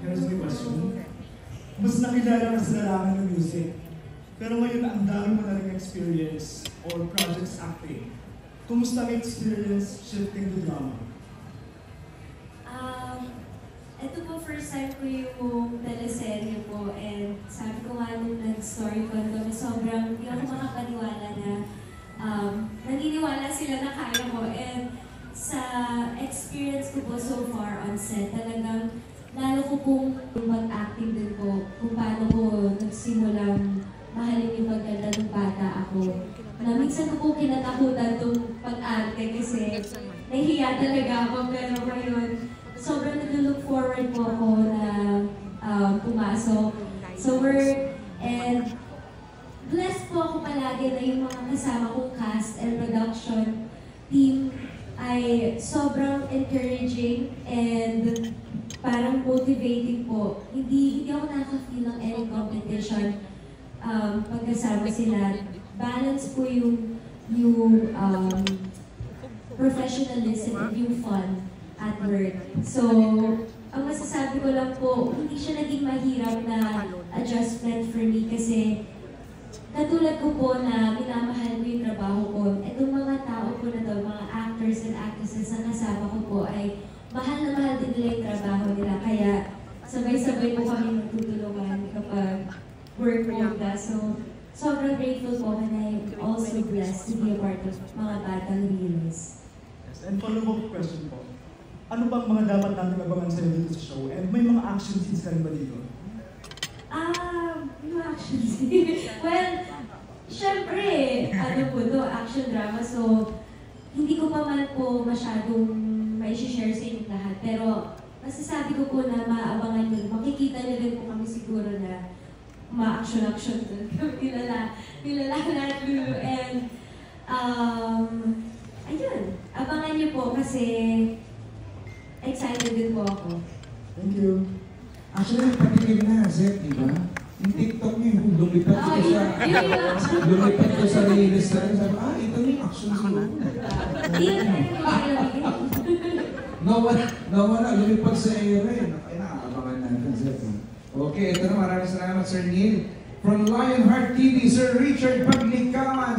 Here's my question. Mas nakilala ka sa larangan ng music, pero ngayon ang dami mo na rin experience or projects acting. Kumusta ang experience shifting to drama? Ito po, first time ko yung teleserye po, and sabi ko nga nung nag-story ko kami, sobrang hindi ako makapaniwala na naniniwala sila na kaya ko. And sa experience ko po so far on set, talagang lalo ko pong mag-acting din po kung paano ko nagsimulang mahalin yung pagkanta ng bata ako. Na minsan ko po kinatakutan itong pag-arte kasi nahihiya talaga ako, pero ngayon sobrang nag-look forward po ako na pumasok sa work, and blessed po ako palagi na yung mga kasama kong cast and production team ay sobrang encouraging and parang motivating po. Hindi ako nakaka-feel ng any competition pagkasama sila. Balance po yung professionalism and yung fun at work. So, ang masasabi ko lang po, hindi siya naging mahirap na adjustment for me kasi katulad ko po na minamahal ko yung trabaho ko. Itong mga tao po na to, mga actors and actresses na kasama ko po ay mahal na mahal din nila yung trabaho nila. Kaya sabay-sabay po kami magtutulungan kapag work mode. So, sobrang grateful po and I'm also blessed to be a part of mga Batang Heroes. Yes, and follow-up question po. Ano bang mga dapat natin abangan sa'yo dito sa show? And may mga action scenes ka rin ba dito? Yung action scene. Well, syempre, ano po to, action drama. So, hindi ko pa man po masyadong mai-share sa inyong lahat. Pero, masasabi ko po na maabangan nyo. Makikita nyo din po kami siguro na ma-action-action doon. Nilala lahat Lulu. And, ayun, abangan nyo po kasi excited din po ako. Thank you. Actually, patikim na, Zed, di ba? Yung TikTok niyo, yung lumipad ko sa release na rin. Sabi, ito yung action siguro. Nawala, lumipad sa area. Ay, nakakabangan natin, Zed. Okay, ito na, maraming salamat, Sir Neil. From Lionheart TV, Sir Richard Paglikawan.